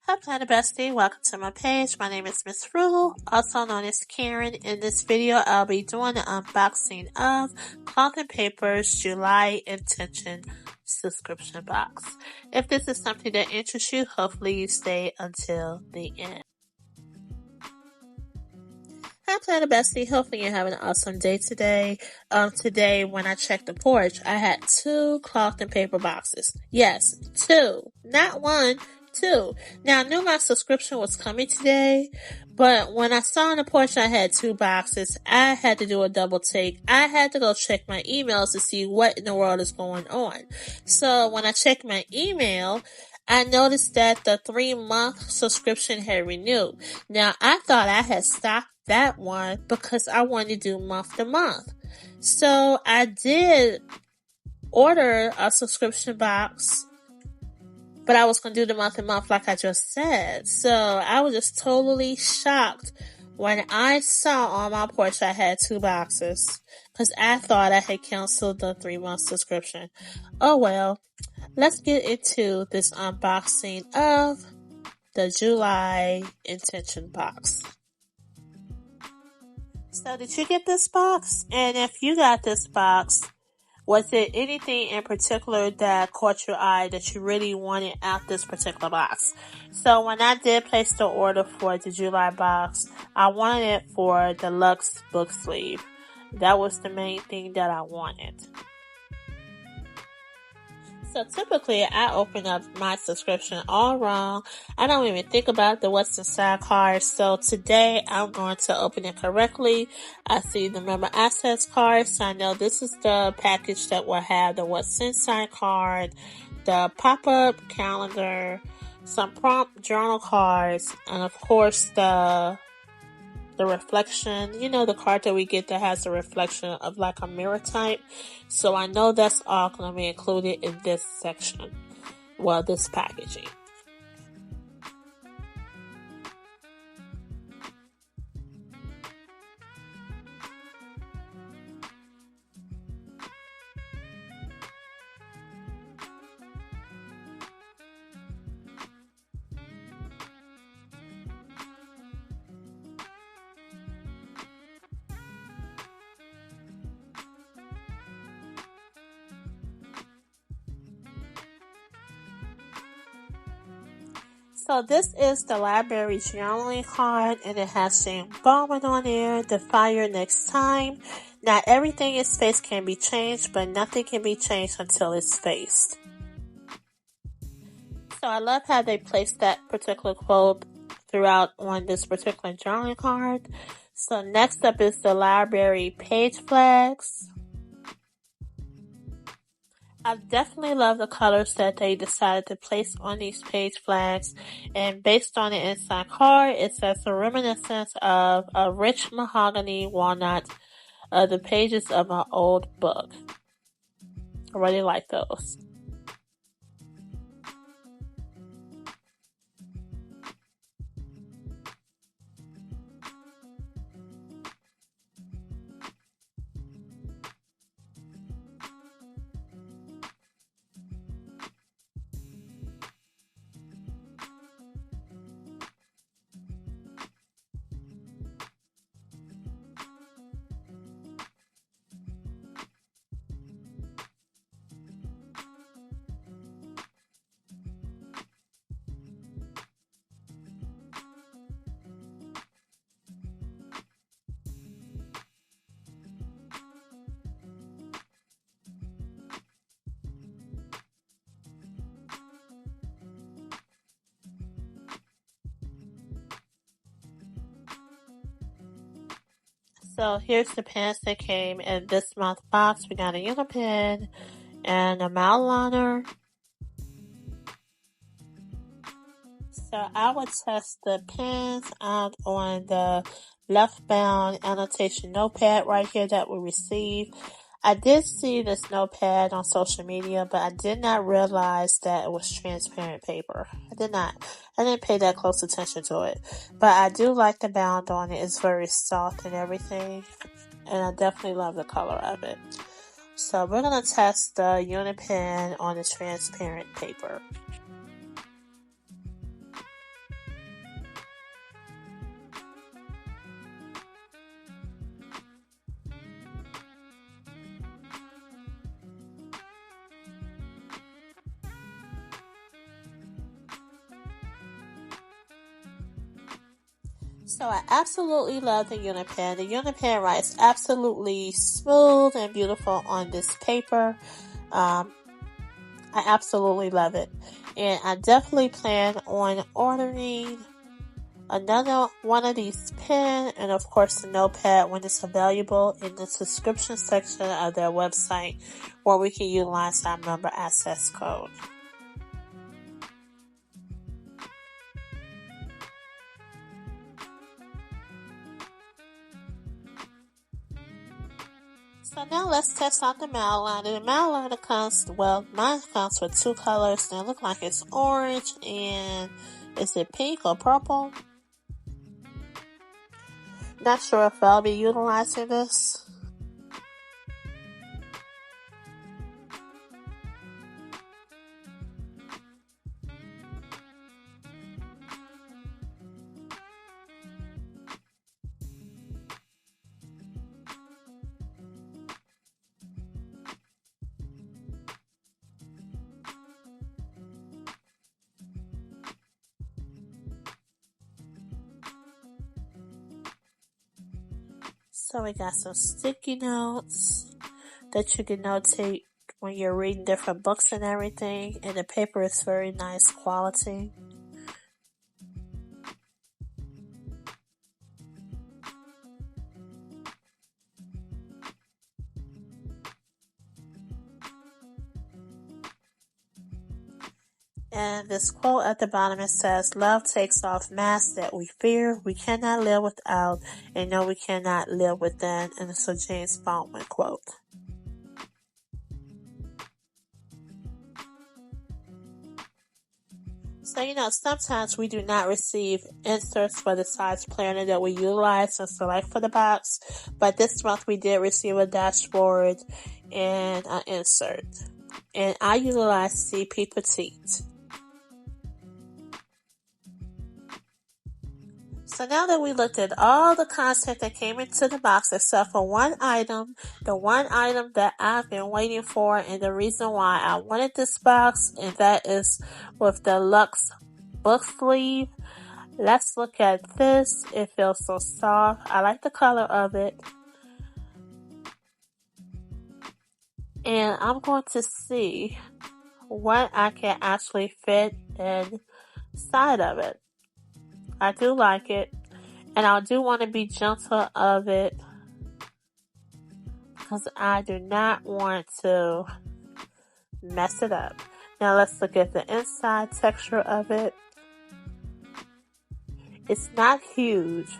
Hi, Planet Bestie. Welcome to my page. My name is Miss Frugal, also known as Karen. In this video, I'll be doing an unboxing of Cloth and Paper's July Intention subscription box. If this is something that interests you, hopefully you stay until the end. Hi, Planet Bestie. Hopefully you're having an awesome day today. Today, when I checked the porch, I had 2 cloth and paper boxes. Yes, 2. Not 1, 2. Now, I knew my subscription was coming today, but when I saw on the porch I had 2 boxes, I had to do a double take. I had to go check my emails to see what in the world is going on. So, when I checked my email, I noticed that the 3-month subscription had renewed. Now, I thought I had stopped that one because I wanted to do month to month. So I did order a subscription box, but I was going to do the month to month like I just said. So I was just totally shocked when I saw on my porch I had 2 boxes because I thought I had canceled the 3-month subscription. Oh well, let's get into this unboxing of the July Intention box. So did you get this box? And if you got this box, was there anything in particular that caught your eye that you really wanted out this particular box? So when I did place the order for the July box, I wanted it for the Luxe Book Sleeve. That was the main thing that I wanted. So typically, I open up my subscription all wrong. I don't even think about the what's inside card. So today, I'm going to open it correctly. I see the member access card, so I know this is the package that will have the what's inside card, the pop-up calendar, some prompt journal cards, and of course the reflection, the card that we get that has the reflection of like a mirror type. So I know that's all going to be included in this section. Well, this packaging. So this is the library journaling card, and it has Jane Baldwin on there, the fire next time. Not everything in space can be changed, but nothing can be changed until it's faced. So I love how they placed that particular quote throughout on this particular journaling card. So next up is the library page flags. I definitely love the colors that they decided to place on these page flags, and based on the inside card, it says a reminiscence of a rich mahogany walnut of the pages of an old book. I really like those. So here's the pens that came in this month box. We got a Uni Pen and a Mildliner. So I would test the pens out on the left-bound annotation notepad right here that we received. I did see this notepad on social media, but I did not realize that it was transparent paper. I didn't pay that close attention to it. But I do like the bound on it. It's very soft and everything. And I definitely love the color of it. So we're going to test the Uni Pen on the transparent paper. So I absolutely love the Uni Pen. The Uni Pen writes absolutely smooth and beautiful on this paper. I absolutely love it. And I definitely plan on ordering another one of these pens and of course the notepad when it's available in the subscription section of their website where we can utilize our member access code. So now let's test out the Mildliner. The Mildliner mine comes with two colors. They look like it's orange and is it pink or purple? Not sure if I'll be utilizing this. So we got some sticky notes that you can notate when you're reading different books and everything. And the paper is very nice quality. And this quote at the bottom, it says, "Love takes off masks that we fear, we cannot live without, and no, we cannot live within." And it's a James Baldwin quote. So, sometimes we do not receive inserts for the size planner that we utilize and select for the box, but this month we did receive a dashboard and an insert. And I utilize CP Petite. So now that we looked at all the content that came into the box except for one item, the one item that I've been waiting for and the reason why I wanted this box, and that is with the Luxe Book Sleeve. Let's look at this. It feels so soft. I like the color of it. And I'm going to see what I can actually fit inside of it. I do like it. And I do want to be gentle of it because I do not want to mess it up. Now let's look at the inside texture of it. It's not huge,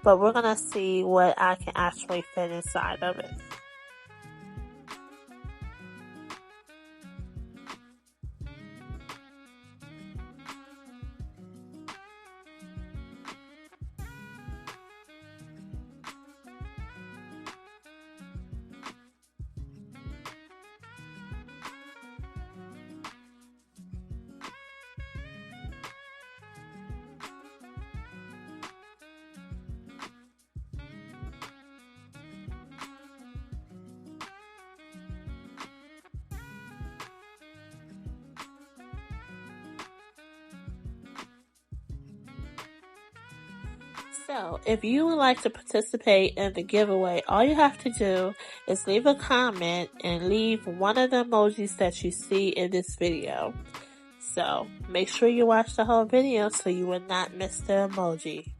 but we're going to see what I can actually fit inside of it. So, if you would like to participate in the giveaway, all you have to do is leave a comment and leave one of the emojis that you see in this video. So, make sure you watch the whole video so you will not miss the emoji.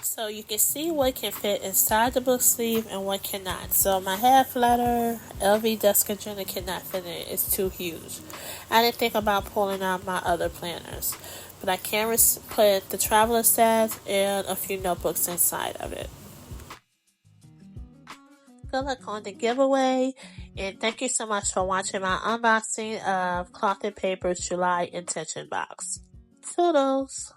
So you can see what can fit inside the book sleeve and what cannot. So my half letter LV desk agenda cannot fit in it. It's too huge. I didn't think about pulling out my other planners, but I can put the traveler set and a few notebooks inside of it. Good luck on the giveaway, and thank you so much for watching my unboxing of Cloth and Paper's July Intention Box. Toodles!